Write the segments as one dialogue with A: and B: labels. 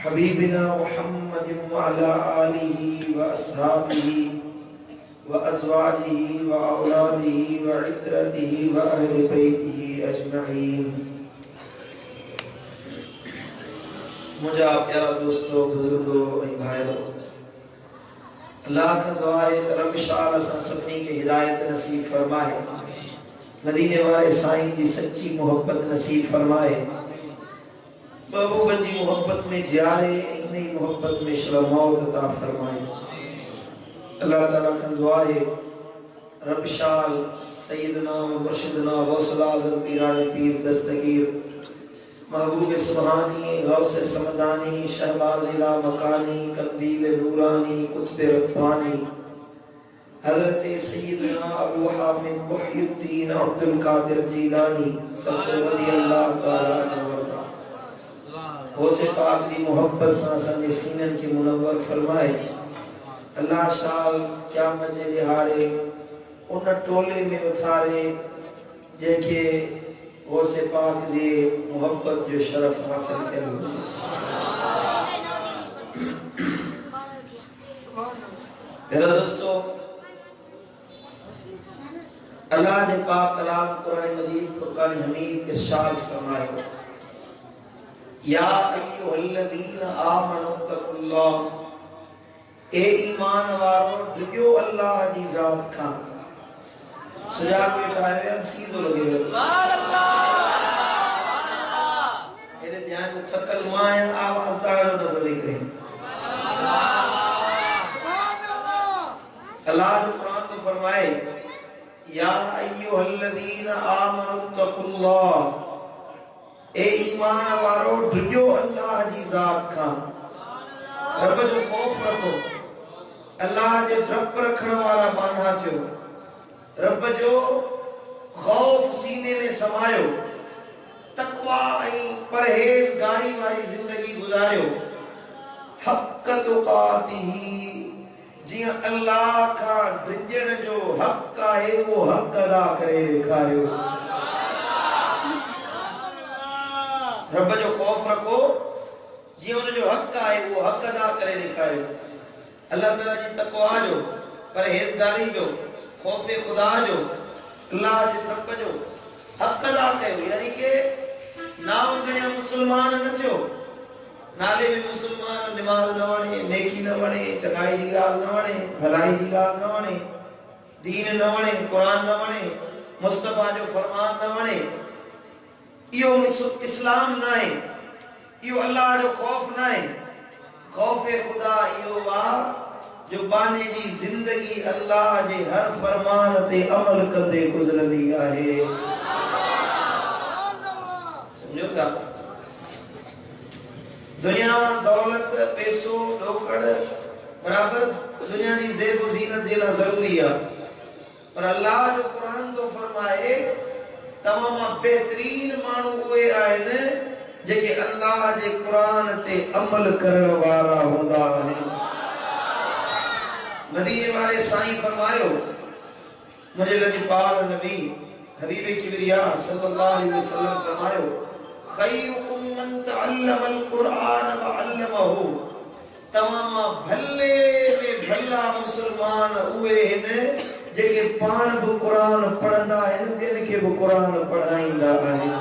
A: हबीबिना मुहम्मद व अला आलिहि व अस्हाबिहि व अज़वाजिहि व औलादिहि व इत्रतिहि व अहले बैतिहि अजमईन। मुझा प्यारा दोस्तों, बुजुर्गों और भाइयों, अल्लाह का दुआ है रब इंशाअल्लाह सभी के हिदायत नसीब फरमाए, मदीने वाले साईं की सच्ची मोहब्बत नसीब फरमाए, महबूब की मोहब्बत में जियारे इतनी मोहब्बत में शब मौत अता फरमाए। अल्लाह ताला का दुआ है रब शाल सैयदना मुर्शिदना गौसुल आज़म पीराने पीर दस्तगीर महबूब सुबहानी गौस समदानी शहबाज इला मकानी कंदील नूरानी कुतुब रब्बानी हज़रत सैयदना अबू हामिद मुहियुद्दीन अब्दुल कादिर जीलानी रज़ियल्लाहु ताला अन्हु से पाक की मोहब्बत से सीनन की मुनव्वर फरमाए। अल्लाह शाल क़यामत जे दिहाड़े उन टोले में उतारे जेके वो से पाक जी मोहब्बत जो शरफ हासिल कयो। मेरा दोस्तों, अल्लाह ने पाक कलाम कुरान मजीद फुरकान हमीद इरशाद फरमाए, या अय्युहल्लज़ीना आमनु तक़ुल्लाह, ए ईमान वारो डरियो अल्लाह जी जात का। सुजा बैठा है सीधो लगे सुभान अल्लाह मेरे ध्यान में थकल हुआ है, आवाज दारो न बोले करे अल्लाह जो कुरान में फरमाए, या अय्युहल्लज़ीना आमनु तक़ुल्लाह, ए ईमान वारो डरियो अल्लाह जी जात का। रब जो खौफ रखो, अल्लाह जे रब रखण वाला माना थियो, रब जो खौफ सीने में समायो, तकवा ऐं परहेज़गारी वाली जिंदगी गुजारियो। हक़ तुक़ातिही, जियां अल्लाह का डिजण जो हक़ आहे वो हक़ अदा करे ॾेखारियो। रब जो खौफ रखो, जी उन जो हक़ आहे वो हक़ अदा करे ॾेखारियो। अल्लाह ताला जी तक़वा जो, परहेज़गारी जो, खौफ़े खुदा जो, अल्लाह जे रब जो हक़ अदा कयो। यानी के नाउंगणिया मुसलमान न थियो, नाले में मुसलमान, नमाज न वणे, नेकी न वणे, चङाई जी ॻाल्हि न वणे, भलाई जी ॻाल्हि न वणे, दीन न वणे, क़ुरान न वणे, मुस्तफ़ा जो फरमान न वणे, इहो इस्लाम न आहे, इहो अल्लाह जो खौफ न आहे। खौफ़े खुदा इहो वा जो बाने जी जिंदगी अल्लाह जे हर फरमान ते अमल कंदे गुज़रंदी आहे। समझो था? दुनिया दौलत पैसो ॾोकड़ बराबर दुनिया जी ज़ेब ज़ीनत जे लाइ ज़रूरी आहे, पर अल्लाह जो क़ुरान तो फरमाए तमाम बेहतरीन मानू उहे आहिनि जेके अल्लाह जे क़ुरान ते अमल करण वारा हूंदा आहिनि। मदीने वाले साईं फरमायो, मुझे लजपाल नबी हबीब किबरिया सल्लल्लाहु अलैहि वसल्लम फरमायो, खैरुकुम मन तअल्लमल कुरान व अल्लमहु, तमाम भले में भला मुसलमान उहे आहिनि जेके पाण भी कुरान पढ़ंदा आहिनि, ॿियनि खे भी कुरान पढ़ाईंदा आहिनि।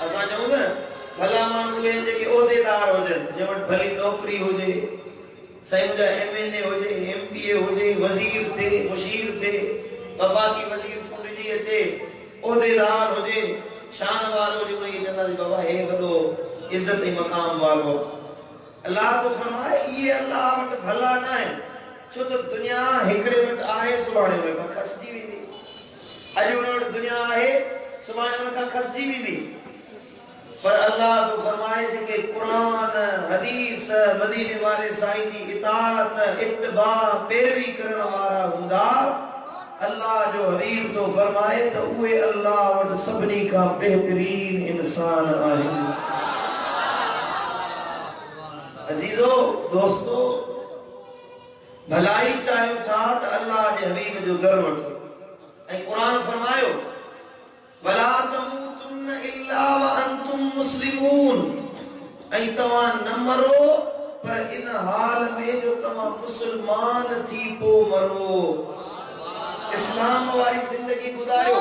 A: असां चऊं न भला माण्हू उहे जेके उहिदेदार हुजनि, जंहिं वटि भली नौकरी हुजे, साईं मुंहिंजा MNA हुजे, MPA हुजे, वज़ीर थे, मुशीर थे, वफ़ाक़ी वज़ीर चूंडिजी अचे, उहिदेदार हुजे, शान वारो हुजे, उनखे चवंदासीं बाबा हे वॾो इज़त ऐं मक़ाम वारो। अल्लाह तो फरमाए इहे अल्लाह वटि भला न आहिनि, छो तो दुनिया हिकड़े वटि आहे, सुभाणे उन खां खसिजी वेंदी। अॼु उन वटि दुनिया आहे, सुभाणे उन खां खसिजी वेंदी। पर अल्लाह तो फरमाए जेके कुरान हदीस मदीने वाले साईं जी इताअत इत्तिबा पैरवी करण वारा हूंदा, अल्लाह जो हबीब तो फरमाए त उहे अल्लाह वटि सभिनी खां बेहतरीन इंसान आहिनि। अजीजो दोस्तो, भलाई चाहियो छा त अल्लाह जे हबीब जो दर वठो। ऐं कुरान फरमायो, वला तमूतुन इल्ला व अंतुम मुस्लिमून, ऐं तव्हां न मरो पर इन हाल में जो तव्हां मुसलमान थी पो मरो इस्लाम वारी जिंदगी गुजारियो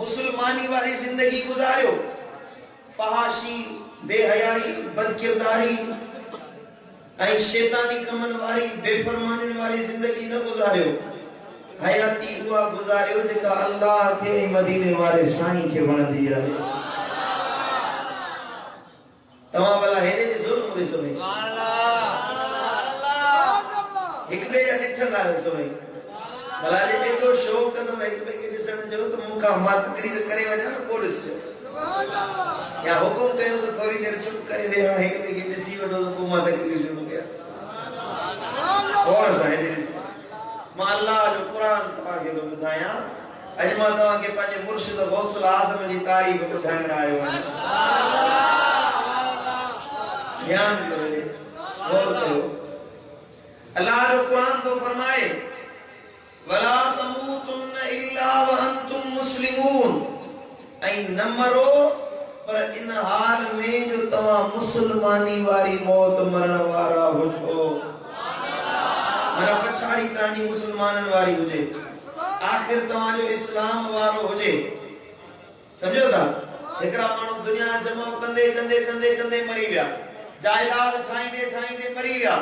A: मुसलमानी वाली जिंदगी गुजारियो फहाशी बेहयाई बदकिरदारी ऐं शैतानी कमन वाली बेफरमानी वाली जिंदगी न गुजारियो हयाती हुआ गुजारियो जेका अल्लाह के मदीने वाले साईं के वणंदी आहे तव्हां भला हेरे ॾिसो न ॾिसो सुभान अल्लाह हिक ॿिए जा ॾिठल आहे सुभाई भला जेको शौक़ कंदो हिक ॿिए खे ॾिसण जो त मूंखां मां तकरीर करे वञा न पोइ ॾिसजो सुभान अल्लाह या हुकुम कयो त थोरी देर चुप करे वेहा हिक ॿिए खे ॾिसी वठो त पोइ मां तकरीर शुरू कयां और साईं मां अल्लाह जो कुरान तव्हांखे थो ॿुधायां अॼु मां तव्हांखे पंहिंजे मुर्शिद गौसल आज़म जी तारीफ़ ॿुधाइण आयो आहियां ध्यान करो गौर करो अल्लाह जो कुरान तो फरमाए वला तमूतुन इल्ला व अंतुम मुस्लिमून ऐं न मरो पर इन हाल में जो तव्हां मुसलमानी वारी मौत मरण वारा हुजो मना पछाड़ी ताणी मुसलमानन वारी हुजे आखिर तव्हां जो इस्लाम वारो हुजे समझो था हिकड़ा माण्हू दुनिया जमा कंदे कंदे कंदे कंदे मरी विया जायदाद ठाहींदे ठाहींदे मरी विया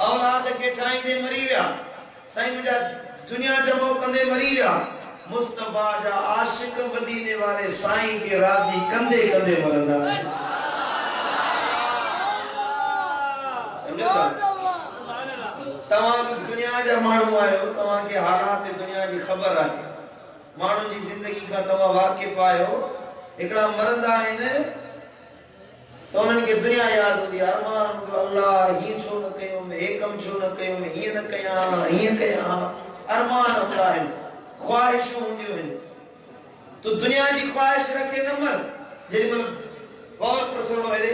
A: औलाद के ठाहींदे मरी विया साईं मुंहिंजा दुनिया जमा कंदे मरी विया मुस्तफा जा आशिक मदीने वाले साईं के राज़ी कंदे कंदे मरंदा समझो था तव्हां दुनिया जा माण्हू आहियो तव्हांखे हालात दुनिया जी ख़बर आहे माण्हुनि जी ज़िंदगी खां तव्हां वाक़िफ़ आहियो हिकिड़ा मरंदा आहिनि तो उन्हनि खे दुनिया यादि हूंदी आहे अरमान अल्लाह हीअं छो न कयो हे कमु छो न कयो हीअं न कयां हीअं कयां अरमान हूंदा आहिनि ख्वाहिशूं हूंदियूं आहिनि तूं दुनिया जी ख्वाहिश रखे न मर जेॾीमहिल गौर कर थोरो हेॾे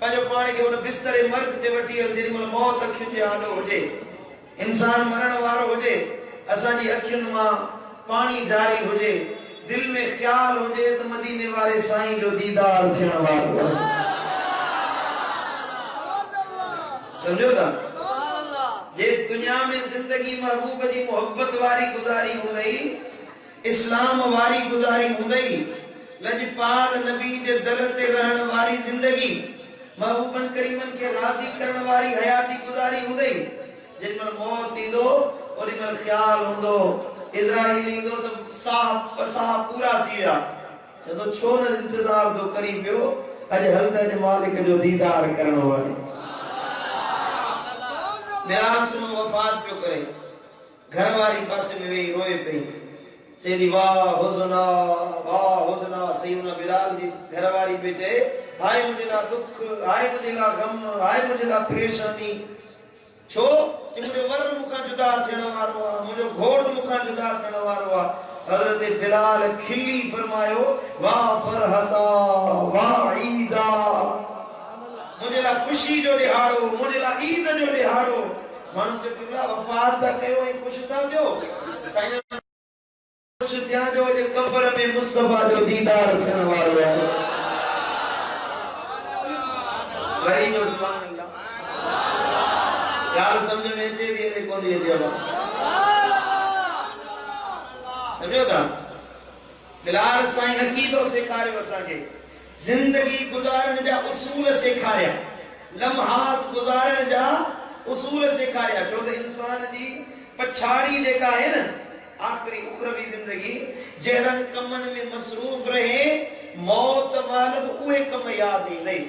A: पंहिंजो पाण खे उन बिस्तरे मर्ग ते वठी हल जेॾीमहिल मौत अखियुनि जे आॾो हुजे इंसान मरण वारो हुजे असांजी अखियुनि मां पाणी जारी हुजे दिल में ख्याल हुजे त मदीने वाले साईं जो दीदार थियण वारो आहे समझो था जे दुनिया में जिंदगी महबूब जी मोहब्बत वारी गुजारी हुंदई इस्लाम वारी गुजारी हुंदई लजपाल नबी जे दर ते रहण वारी जिंदगी महबूबन करीमन के राजी करण वारी हयाती गुजारी हुंदई जेमल मौत ईंदो ओॾीमहिल ख्याल हूंदो इज़राइल ईंदो त साह पूरा थी विया चवंदो छो न इंतज़ार थो करी पियो अॼु हल त अॼु मालिक जो दीदार करणो आहे बिलाल सुनो वफ़ात पियो करे घर वारी पासे में वेही रोए पई चेदी वाह हुज़ना सईदना बिलाल जी घर वारी पे चए हाय मुझे ला दुख हाय मुझे ला गम हाय मुझे ला परेशानी छो कि मुझे वर मुखा जुदा थियण वारो आ मुझे घोड़ मुखा जुदा थियण वारो आ हज़रत बिलाल खिली फरमायो वाह फरहता वाह ईदा मुझे ला खुशी जो ॾिहाड़ो मुझे ला ईद जो ॾिहाड़ो माण्हू जो किला वफ़ात था कयो ऐं ख़ुशि था थियो साईं खुश थिया जो जे कब्र में मुस्तफा जो दीदार थियण वारो आहे वरी जो सुभान अल्लाह यार समझ में अचे थी ने कोन थी अचे समझो था बिलाल साईं अकीदो सेखारियो असांखे जिंदगी गुजारण जा उसूल सेखारिया लम्हात गुजारण जा उसूल सेखारिया छो त इंसान जी पछाड़ी जेका आहे न आखिरी उखरवी जिंदगी जहिड़नि कमनि में मसरूफ रहे मौत वाल उहे कम यादि ईंदई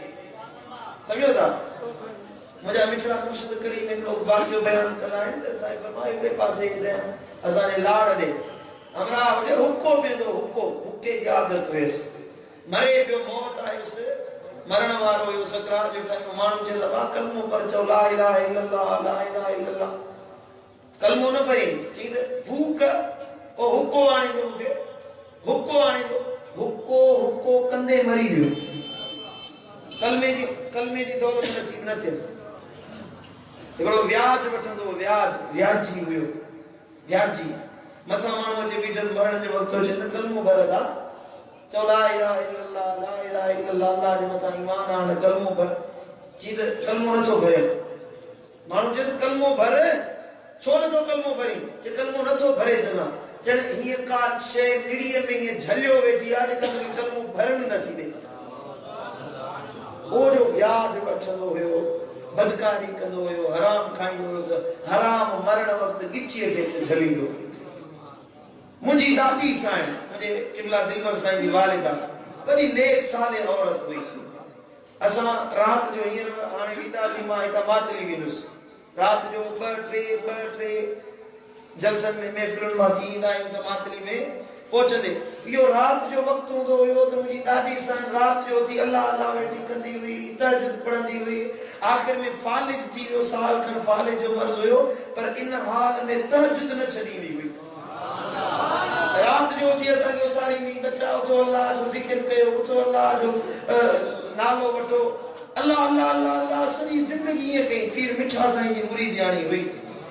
A: समझो था मुझे मिठड़ा मुर्शिद करीम में लोग वाक़ियो बयान कंदा आहिनि त साईं फरमाए हिकिड़े पासे ईंदा असांजे लाड़ ॾे हमरा हुजे हुको वेंदो हुके जी आदत हुयसि मरे पियो मौत आयुसि मरण वारो हुयो सकरात जो टाइम माण्हू चए था कलमो पर चओ ला इलाहा इल्लल्लाह ला इलाहा इल्लल्लाह कलमो न पढ़ी चई त भूख ओ हुको आणींदो मूंखे हुको आणींदो हुको कंदे मरी वियो कलमे जी दौलत नसीब न थियसि हिकिड़ो व्याज वठंदो व्याजी हुयो व्याजी मथां माण्हू अचे बीठल मरण जो वक़्तु अचे त कलमो भरंदा चो ला इलाहा इल्लल्लाह ला इलाहा इल्लल्लाह अल्लाह जे मथा ईमान आने कलमो भर चीज कलमो न छो भरे मानु जे कलमो भर छो न तो कलमो भरी जे कलमो न छो भरे सना जण ही का शे निड़ीए में ये झलियो वेठी आज कलमो भरण न थी दे ओ जो व्याज वठंदो हुयो बदकारी कंदो हुयो हराम खाइंदो हुयो हराम मरण वक्त गिच्ची के झलींदो मुझी दादी साईं मुझे किबला दिलवर साईं जी वालिदा बड़ी नेक साले औरत हुई असा रात जो हीर आने विदा भी मां इता मातली विनुस रात जो 2-3 जलसन में महफिल मा थींदा त मातली में पहुंचदे यो रात जो वक्त होंदो हुयो त मुझी दादी साईं रात जो थी अल्लाह अल्लाह वेठी कंदी हुई तहज्जुद पढ़ंदी हुई आखिर में फालिज थी वो साल खन फालिज जो मर्ज हुयो पर इन हाल में तहज्जुद न छडींदी हुई रात जो थी असा के उतारी नी बच्चा उठो अल्लाह जो जिक्र कयो उठो अल्लाह जो नालो वठो अल्लाह अल्लाह अल्लाह अल्लाह सरी जिंदगी ये कई पीर मिठा साईं जी मुरीद यानी हुई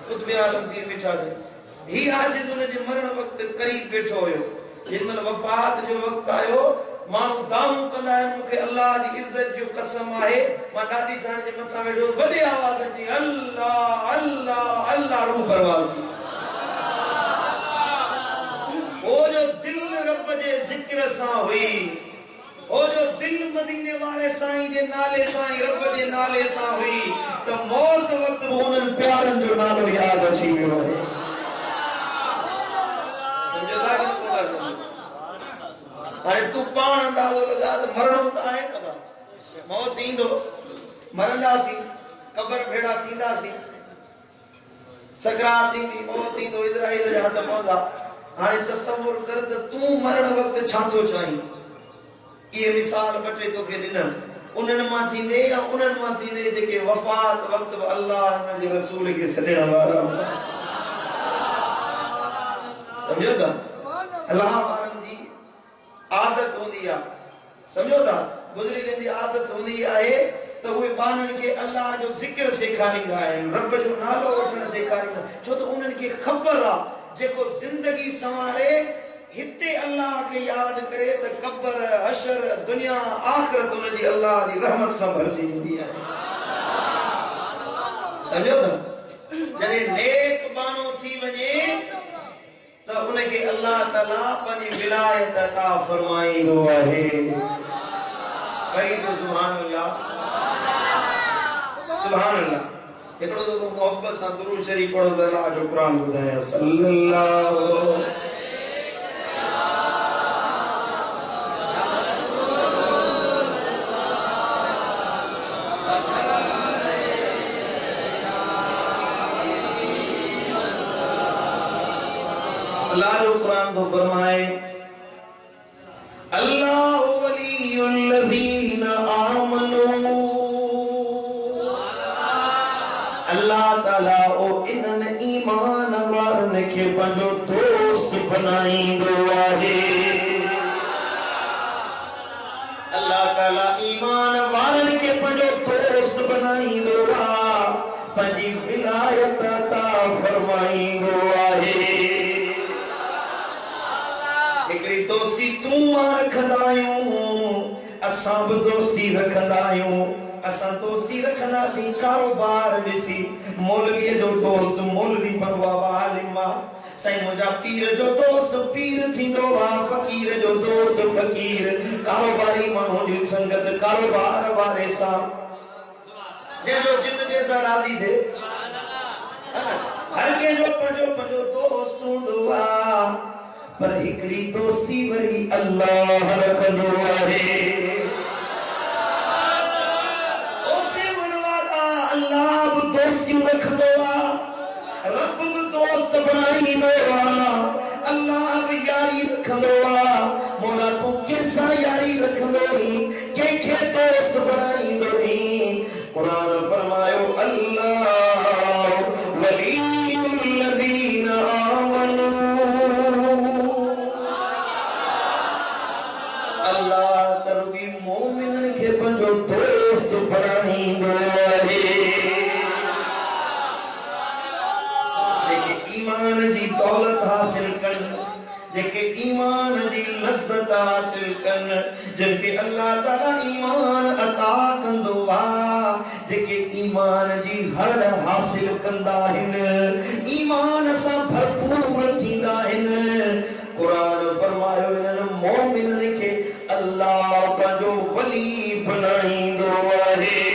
A: कुतबे आलम पीर मिठा साईं ही आज उन जे मरण वक्त करीब बैठो हुयो जिनमल वफात जो वक्त आयो मानु दाम कंदा मुखे अल्लाह जी इज्जत जो कसम आहे मां दादी साईं जे मथा वेठो वॾी आवाज अची अल्लाह अल्लाह अल्लाह रूह परवाज़ थी ओ जो दिल रब जे जिक्र सा हुई ओ जो दिल मदीने वाले साईं जे नाले साईं रब जे नाले सा हुई तो मौत वक्त उन्हनि प्यारन जो नालो याद अची वियो है अरे तू पान अंदाजो लगा तो मरणो तो आहे कबा मौत इंदो मरंदासी कब्र भेड़ा थींदासी सकरात थींदी मौत इंदो इजराइल जा हथ पवंदा हाने तसव्वुर कर त तू मरण वक्त छा थो चाहीं ये मिसाल बटे तो के दिन उन्हनि मां थींदे या उन्हनि मां थींदे जेके वफात वक्त अल्लाह हुन जे रसूल के सॾण वारा समझो था अल्लाह वारन जी आदत होंदी आ समझो था बुजुर्गन जी आदत होंदी आहे तो वे बानन के अल्लाह जो जिक्र सिखारींदा आहिनि रब जो नालो वठण सिखारींदा छो तो उन्हनि के खबर आ जेको जिंदगी संवारे हिते अल्लाह के याद करे त कब्र हशर दुनिया आखिरत उन जी अल्लाह जी रहमत सां भरजी वेंदी आहे समझो था जने नेक बानो थी वने तो उनके अल्लाह ताला अपनी विलायत अता फरमाईंदो आहे कई तो सुभान अल्लाह सुभान अल्लाह एकड़ो तो मोहब्बत सां दुरूद शरीफ पढ़ो त अल्लाह जो कुरान ॿुधाया सल्लल्लाहु अल्लाह जो कुरान को फरमाए अल्लाह वलियुल लज़ीना आमनू अल्लाह ताला ओ इन्हन ईमान वारन के पंजो दोस्त बनाईंदो आहे अल्लाह ताला ईमान वारन के पंजो दोस्त बनाईंदो आहे पंजी विलायत अता फरमाईंदो आहे एकड़ी दोस्ती तू मां रखंदायूं असां भी दोस्ती रखंदायूं असां दोस्ती रखंदासी कारोबार ॾिसी मौलवी जो दोस्त मौलवी बनवा आलिम साईं मुंहिंजा पीर जो दोस्त पीर थींदो आहे फ़कीर जो दोस्त फ़कीर कारोबारी माण्हू जी संगत कारोबार वारे सां जंहिंजो जिन जैसा राज़ी थे हर कंहिंजो पंहिंजो पंहिंजो दोस्त हूंदो आहे पर एकड़ी दोस्ती वरी अल्लाह रखंदो आहे ओसे वणवारा अल्लाह भी दोस्ती रखंदो आहे रब भी दोस्त बनाईंदो आहे अल्लाह भी यारी रखंदो आहे मोला तू कैसा यारी रखंदो के दोस्त बनाईंदो कुरान फरमायो अल्लाह वलियुल लज़ीना आमनू जेके ईमान जी लज़्ज़त हासिल कन, जिनके अल्लाह ताला ईमान अता कंदो वा, जेके ईमान जी हर हासिल कंदा हिन, ईमान सा भरपूर थींदा हिन। कुरान फरमायो इन्हनि मोमिननि खे अल्लाह पंहिंजो वली बनाईंदो आहे।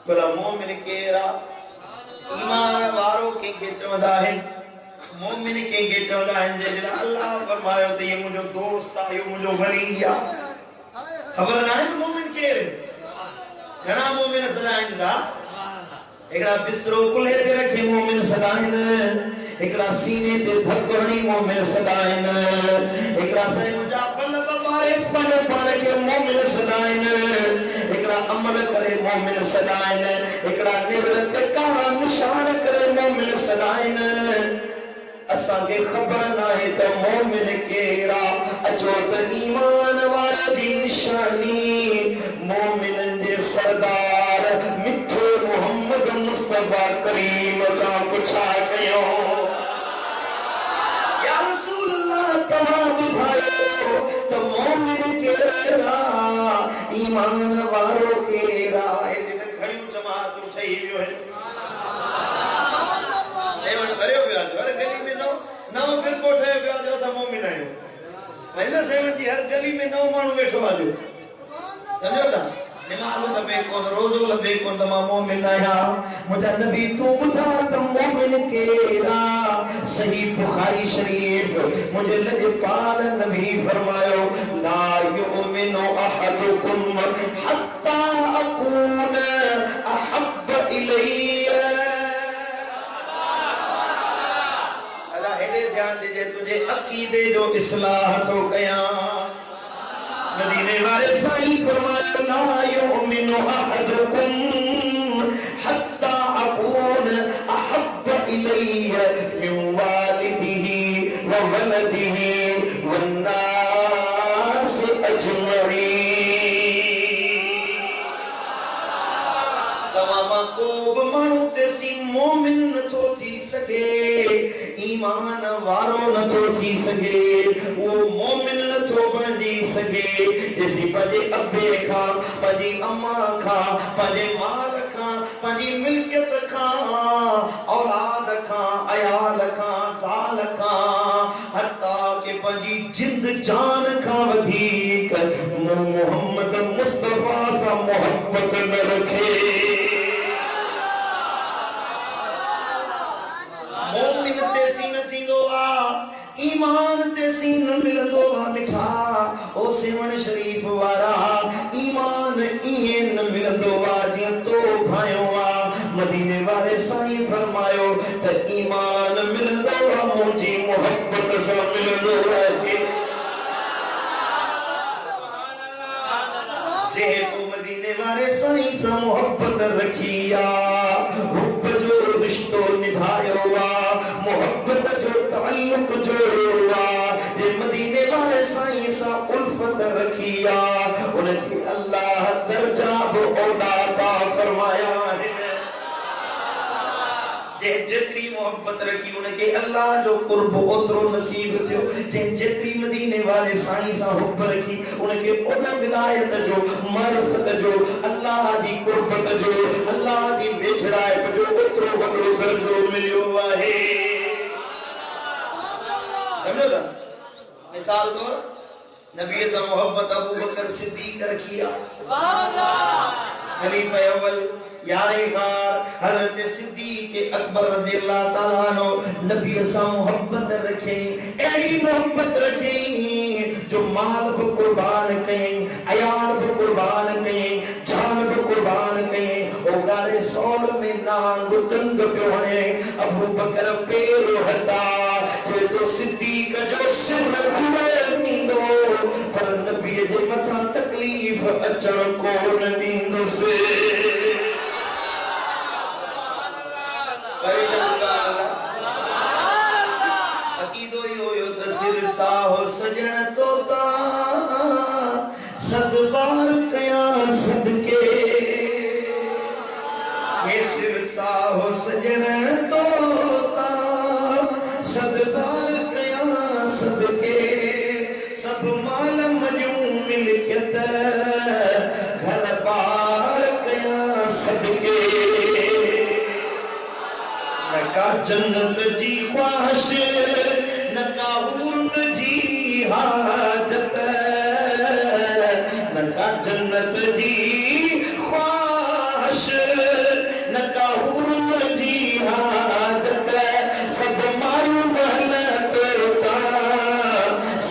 A: भला मोमिन केरा? ईमान वारो कंहिंखे चवंदा आहिनि, मोमिन कंहिंखे चवंदा आहिनि जंहिंजे अल्लाह फरमायो त ये मुंहिंजो दोस्त आहे, इहो मुंहिंजो वली आहे। ख़बर न आहे मोमिन केरु? घणा मोमिन सदाइनि था? हिकिड़ा बिस्तरो कुल्हे ते रखी मोमिन सदाइनि, हिकिड़ा सीने ते धकड़ी मोमिन सदाइनि, हिकिड़ा साईं मुंहिंजा पल बारे पल पाण खे मोमिन सदाइनि, हिकिड़ा अमल करे मोमिन सदाइनि, हिकिड़ा निवृत कारा निशान करे मोमिन सदाइनि। असांखे ख़बर न आहे त मोमिन केरा, अचो त ईमान वारे जी निशानी मोमिननि जे सरदार मिठो मोहम्मद मुस्तफा करीम खां पुछा कयो, या रसूल अल्लाह तव्हां ॿुधायो त मोमिन केरा, ईमान वारो केरा? हिते त घणियूं जमातूं ठही वियूं आहिनि। सेवण भरियो पियो आहे, हर गली में नओं फिरको ठहियो पियो आहे जो असां मोमिन आहियूं। हिन सेवण जी हर गली में नओं माण्हू वेठो आहे जो, सम्झो था? निमाज़ लभे कोन, रोज़ो लभे कोन त मां मोमिन आहियां। मुंहिंजा नबी तूं ॿुधा त मोमिन केरा? सही बुखारी शरीफ़ मुंहिंजे लॼपाल नबी फरमायो, ला युमिनु अहदुकुम हत्ता अकून अहब्ब इलैया। अल्लाह हेॾे ध्यान ॾिजे, तुंहिंजे अक़ीदे जो इस्लाह थो कयां। मदीने वाले साईं फरमाया, ला युमिनु अहदुकुम हत्ता अकून अहब्ब इलैया मिन वालिदिही व वलदिही वन्नास अजमईन। तमाम को बि माण्हू तेसी मोमिन नथो थी सघे, ईमान वारो नथो थी सघे, वो मोमिन नथो बणजी सघे जेसी पंहिंजे अबे खां, पंहिंजी अम्मा खां, पंहिंजे माल खां, पंहिंजी मिल्कियत खां, औलाद खां, अयाल खां, ज़ाल खां, हत्ता के पंहिंजी जिंद जान खां वधीक मोहम्मद मुस्तफा सां मोहब्बत न रखे। मोमिन तेसी न थींदो आहे, ईमान तेसी न मिलंदो आहे। मिठा ओ सेवण शरीफ़ वारा, ईमान ईअं न मिलंदो आहे जीअं तो भायो आहे। मदीने वारे साईं फरमायो त ईमान मिलंदो आहे मुंहिंजी मोहब्बत सां मिलंदो आहे। जेको मदीने वारे साईं सां मोहब्बत रखी आहे, हुब जो रिश्तो निभायो आहे, मोहब्बत जो ताल्लुक जोड़ियो आहे, जे मदीने वारे साईं सां उल्फत रखी आहे, उनखे अल्लाह दर्जा बि ओॾा अता फरमाया आहिनि। जे जेतरी मोहब्बत रखी उनखे अल्लाह जो कुर्ब ओतिरो नसीब थियो। जे जेतरी मदीने वाले साईं सां हुब रखी उनखे ओॾो विलायत जो, मारिफत जो, अल्लाह जी कुर्बत जो, अल्लाह जी वेझड़ाइप जो ओतिरो वॾो दर्जो मिलियो आहे। समझो था? मिसाल तौर नबी सां मोहब्बत अबू बकर सिद्दीक रखी आहे, सुभान अल्लाह। खलीफा अव्वल यारेगार हजरत सिद्दीक अकबर रज़ियल्लाहु ताला अन्हु नबी सां मोहब्बत रखे, एड़ी मोहब्बत रखे जो माल भी कुर्बान कई, अयाल भी कुर्बान कई, जान भी कुर्बान कई। ओ गारे सौर में नांग दंग पियो हणे, अबू बकर पेर हटा जे तो सिद्दीक जो सिर हलंदो, पर नबी जे मथां तकलीफ अचण कोन ॾींदुसि। अकीदो ही होयो त सिर साहो सजण तोता सदबार कया सदके, ये सिर साहो सजण तोता सदके सब माल मजूं मिलकत घर बार कया सदके न का जन्नत जी ख्वाहिश न का हुर्न जी हाजत न का जन्नत जी ख्वाहिश न का हुर्न जी हाजत सब मारू महल तोता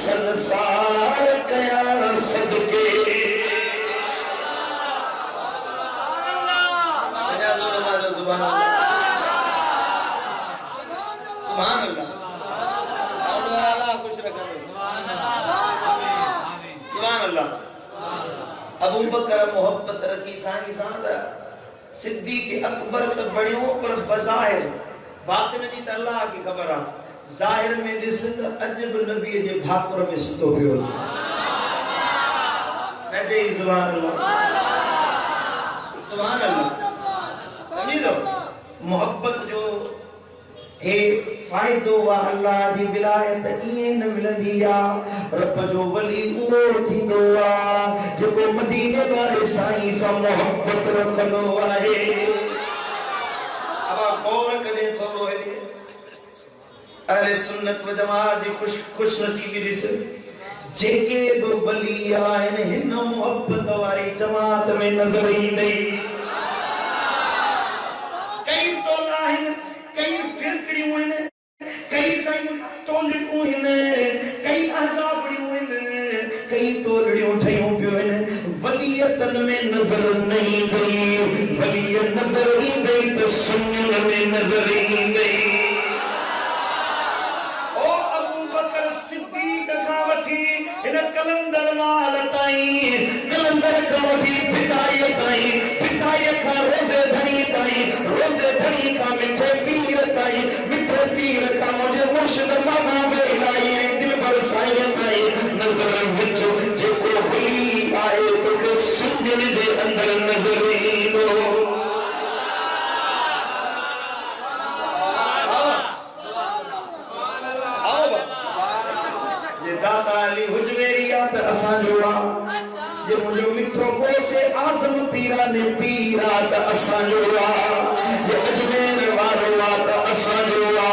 A: संसार कया सदके सुभान अल्लाह अबू बकर मोहब्बत रखी साईं सादा सिद्दीक अकबर त बणियो पर बज़ाहिर बातिन जी त अल्लाह की खबर आ ज़ाहिर में ॾिस त अजब नबी जे भाकुर में सुतो पियो न चई सुभान अल्लाह समझी दो मोहब्बत जो हे फायदो वा अल्लाह जी विलायत इए न मिलंदी आ रब जो वली उहो थींदो आ जेको मदीने वारे साईं सां मोहब्बत रखंदो आहे अब गौर करे थोड़ो हेॾे अहले सुन्नत व जमात जी खुश नसीबी ॾिस जेके बि वली आहिनि हिन मोहब्बत वारी जमात में नज़र ईंदई कई टोला आहिनि कई फिरकड़ियूं आहिनि कई साईं टोलड़ियूं आहिनि कई अहज़ाबड़ियूं आहिनि कई टोलड़ियूं ठहियूं पियूं आहिनि वलियतन में नज़र न ईंदई वलियत नज़र ईंदई त सुन्नत में नज़र ईंदई ओ अबू बकर सिद्दीक खां वठी हिन कलंदर लाल ताईं कलंदर खां वठी पिताई खां रोज़े धणी ताईं रोज़े धणी खां मिठे पीर ताईं मिठे पीर खां मुझे मुर्शिद बाबा बेलाई दिल भर साईं ताईं नज़र विच जेको वली आहे तोखे सुञण जे अंदर नज़र ईंदो ये दाता अली हुजवेरी आ त असांजो आ जे मुझे मिठो गोसे आज़म पीरा ने पीरा त असांजो आ ये अजमेर वारो आ त असांजो आ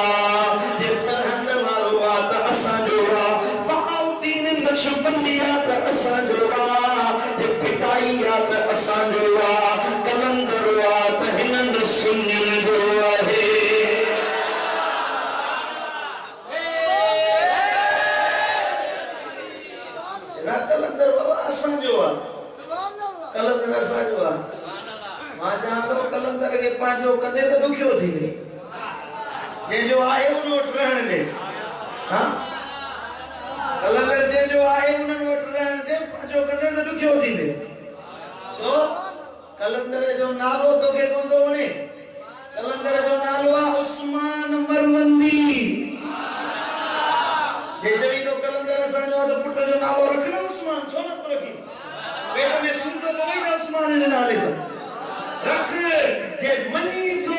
A: ये सरहंद वारो आ त असांजो आ बहाउद्दीन नक्शबंदी आ त असांजो आ ये पिटाई आ त असांजो आ कलंदर आ त हिनन सुञण जो आहे कलंदर बाबा असांजो आ कलंदर असांजो आ मां चवां थो कलंदर खे पंहिंजो कंदे त दुखियो थींदे जंहिंजो आहे उन वटि रहण ॾे हा कलंदर जंहिंजो आहे उन्हनि वटि रहण ॾे पंहिंजो कंदे त दुखियो थींदे छो कलंदर जो नालो तोखे कोन थो वणे कलंदर जो नालो आहे उस्मान मरवंदी जे चवी तो कलंदर असांजो आहे त पुट जो नालो रख न उस्मान छो नथो रखी पेट में सूर तो पवई न उस्मान जे नाले सां रख जे मनी थो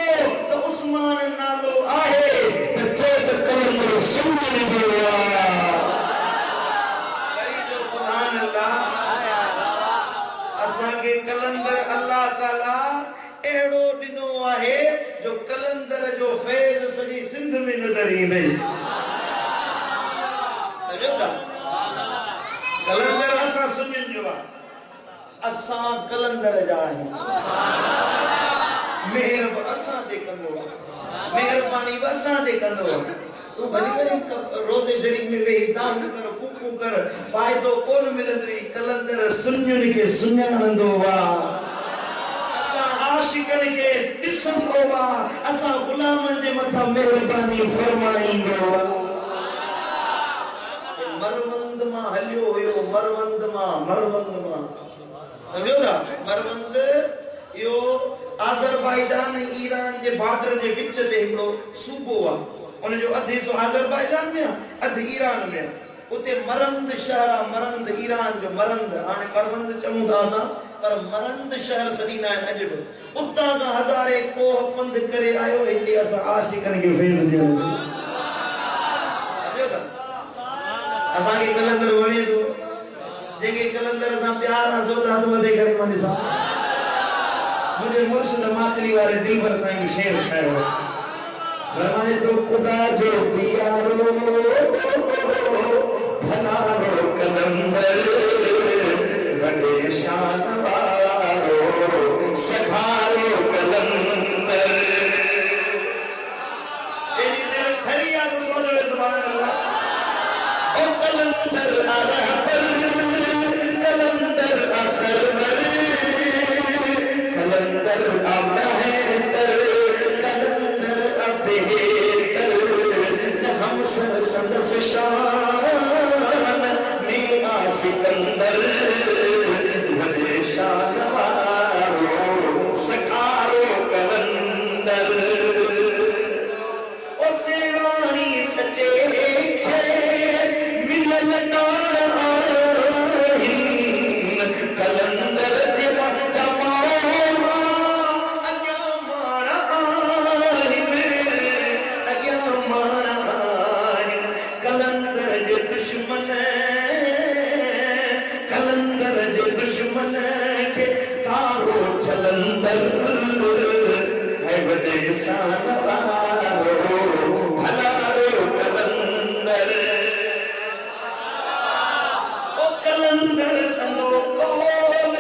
A: त उस्मान नालो आहे त चए त कलंदर सुञण जो आहे करी जो सुभान अल्लाह असांखे कलंदर अल्लाह ताला अहिड़ो ॾिनो आहे जो कलंदर जो फैज़ सॼी सिंध में नज़र ईंदई कलंदर असां सुञण जो आहे असां कलंदर जा आहियूं मेहर असां ते कंदो आहे मेहरबानी असां ते कंदो आहे तू भली रोज़े शरीफ में वेही दान कर कुकू कर फ़ाइदो कोन मिलंदो कलंदर सुञण खे सुञाणंदो आहे असां आशिकन खे ॾिसंदो आहे असां ग़ुलामनि जे मथां मेहरबानी फरमाईंदो आहे मरवंद मां हलियो हुयो मरवंद मां समझो था मरवंद यो आज़रबाईजान ईरान जे बॉर्डर जे विच ते हिकिड़ो सूबो आहे उन जो अधु हिसो आज़रबाईजान में अधु ईरान में उते मरंद शहर आहे मरंद ईरान जो मरंद हाणे मरवंद चऊं था असां पर मरंद शहर सॾींदा आहिनि अॼु बि उतां खां हज़ारे कोह पंधु करे आयो हिते असां आशिकनि खे फैज़ ॾियणो समझो था असा के कलंदर वणे तो जेके कलंदर सा प्यार असो ता तो मदे खड़े मन सा मुझे मुर्शिद मातरी वाले दिल पर साईं शेर ठायो फरमाए तो खुदा जो प्यारो भला रो कलंदर वडे शान वारो सखारो कलंदर एनी तेरे खरिया तो सोने सुभान अल्लाह ओ कलंदर रहबर कलंदर असरवर कलंदर अमहतर कलंदर अबेहतर हम सदस शान में सिकंदर वडे शान वारो सखारो कलंदर ओ सेवानी सचे मिलन कलंदर जेवा जमाना अग्या माना कलंदर जे दुश्मन के कारो चलंदर है वडे शान वारो भला रो कलंदर ओ कलंदर संदो कोल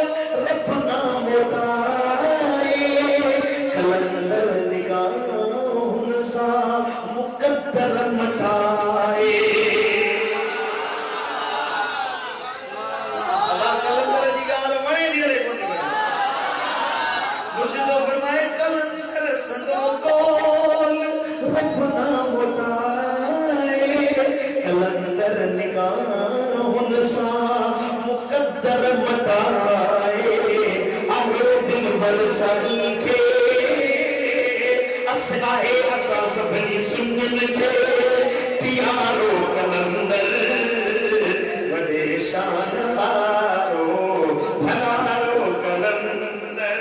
A: रबना मोटाए कलंदर निगाहों सा मुकद्दर मटाए कलंदर निगाहों सा मुकद्दर मटाए आहे दिल बरसाई के असनाए असा सबनी सुनन के प्यारो कलंदर वडे शान वारो भला रो कलंदर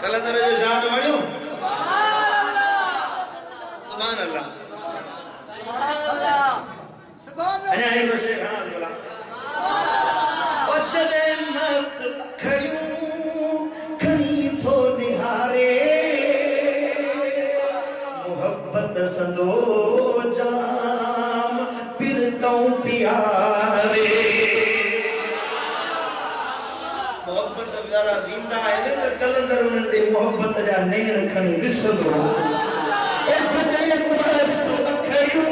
A: कलंदर जो शान वणियो सुभान अल्लाह अने आई बसे घणा बोला ओ चले मस्त खड़ियूं खणी थो निहारे मोहब्बत संदो जाम पिरतों प्यारे मोहब्बत प्यारा जिंदा है न कलंदर उनते मोहब्बत जा नैन खणी विसदो ए जने मस्त खड़ियूं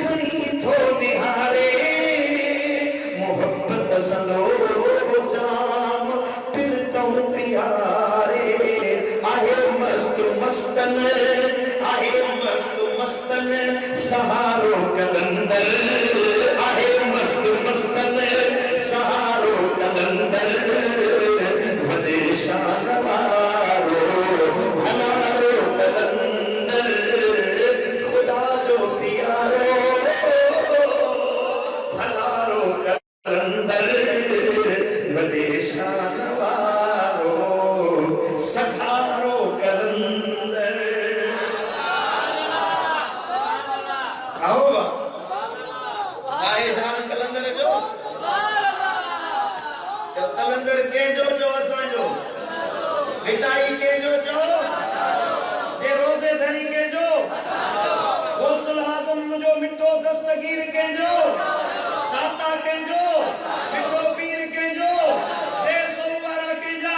A: खणी थो निहारे मोहब्बत संदो जाम पिरतों प्यारे आहे मस्त मस्तन सहारो कलंदर आहे मस्त मस्तन सहारो कलंदर वडे शान वारो भला रो कलंदर खुदा जो प्यारो भला रो कलंदर वडे शान वारो सखारो कलंदर आओ आए जान कलंदर जो कलंदर के जो असा जो मिठाई के जो ये रोजे धनी के जो गौसुल आजम जो मिठो दस्तगीर के जो दाता के जो मिठो पीर के जो देसो वाला के जा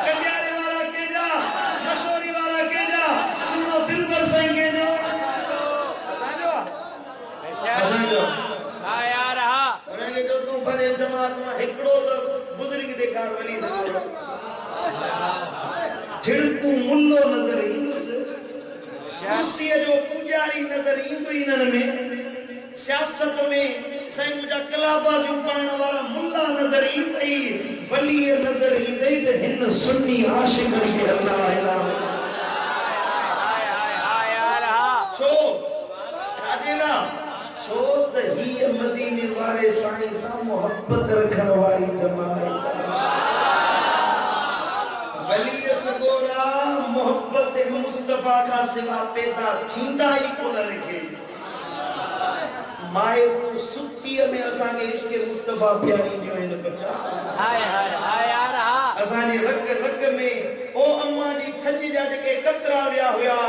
A: कल्याणी वाला के जा मशोरी वाला के जा सुनो दिल पर सही के जो जो हां यार हां उनके जो तू भले जमात में एकड़ो तो बुजुर्ग देकार वली छिड़कू मुल्लो नजर इंदुस कुर्सी जो पुजारी नजर इंदु इनन में सियासत में सही मुजा कलाबाजी पढ़न वाला मुल्ला नजर इंदई वली नजर इंदई ते हिन सुन्नी आशिक के अल्लाह इलाह हाय यार हां छो राजेला छो त ही मदीने वाले साईं सा मोहब्बत रखण वाली जमात मुस्तफा का सिवा पैदा थींदा ही कोन रखे माए वो सुत्ती में असा के इश्क मुस्तफा प्यारी जो इन बचा
B: हाय हाय हाय यार हा
A: असा जी रग रग में ओ अम्मा जी थजी जा के कतरा विया हुआ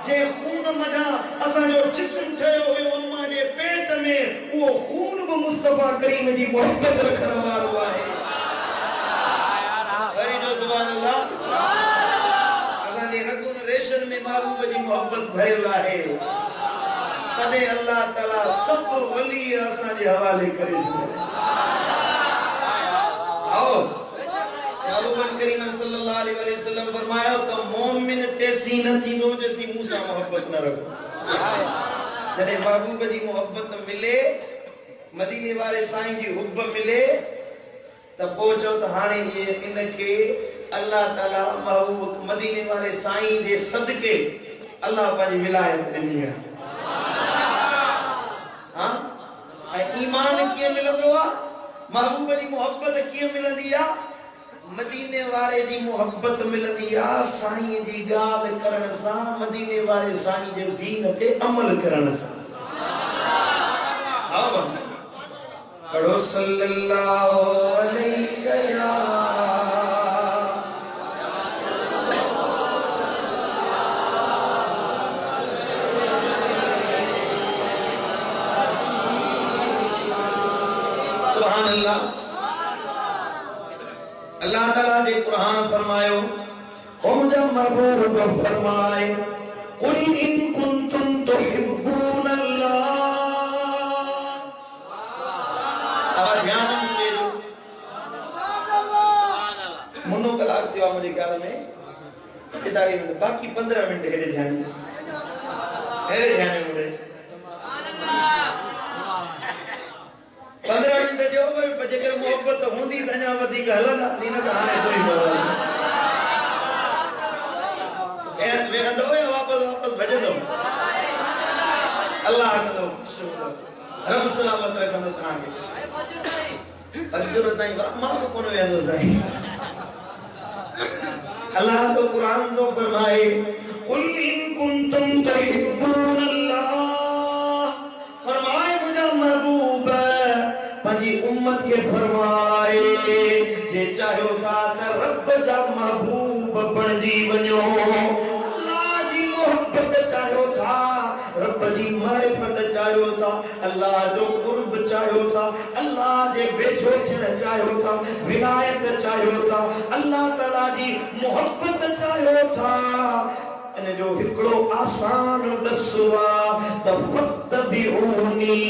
A: जे खून मजा असा जो जिस्म ठयो हुयो अम्मा जे पेट में वो खून भी मुस्तफा करीम जी मोहब्बत रखण वालो है
B: यार हा
A: वरी जो सुभान अल्लाह असा जी रगुन रेशन में महबूब जी मोहब्बत भरल है तने अल्लाह ताला सब वली असा जे हवाले करे आओ महबूब करीम सल्लल्लाहु अलैहि वसल्लम फरमाया तो मोमिन तेसी न थींदो जैसी मूसा मोहब्बत न रखो जने महबूब जी मोहब्बत मिले मदीने वाले साईं जी हुब मिले त पहुंचो त हाने ये इनके अल्लाह ताला महबूब मदीने वाले साईं जे सदके अल्लाह पाजी विलायत ॾिनी आहे हां ऐं ईमान कीअं मिलंदो आहे महबूब जी मोहब्बत कीअं मिलंदी आहे मदीने वाले जी मोहब्बत मिलंदी आहे साईं जी ॻाल्हि करण सां मदीने वाले साईं जे दीन ते अमल करण सां हा पढ़ो सल्लल्लाहु अलैहि या सुभान अल्लाह अल्लाह ताला ने कुरान फरमायो ओ मुझे महबूब फरमाए कुल इन कुंतुम तुहिब्बून अल्लाह अब ध्यान दीजिए मुन्नो कलाक थियो मुझे ख्याल में इदारे में बाकी 15 मिनट हेरे ध्यान मुझे 15 मिनट जो जेकर मोहब्बत होंदी तन्या वधी हलंदा थी न त हाणे कोई ए वेंदो या वापस भजंदो अल्लाह कंदो रब सलामत रखंदो तव्हांखे अजर ताईं मां कोन वेंदो साईं अल्लाह तो कुरान तो फरमाए कुल इन कुंतुम तुहिब्बून अल्लाह फरमाए मुझे महबूब पंजी उम्मत के फरमाए जे चाहो था त रब जा महबूब बणजी वञो अल्लाह जी मोहब्बत चाहो था रब जी मारिफत चाहो था अल्लाह जो कुर्ब चाहो था अल्लाह जे वेझो थियण चाहो था विलायत चाहो था अल्लाह ताला जी मोहब्बत चाहो था इन जो हिकड़ो आसान दसवा त फतबिऊनी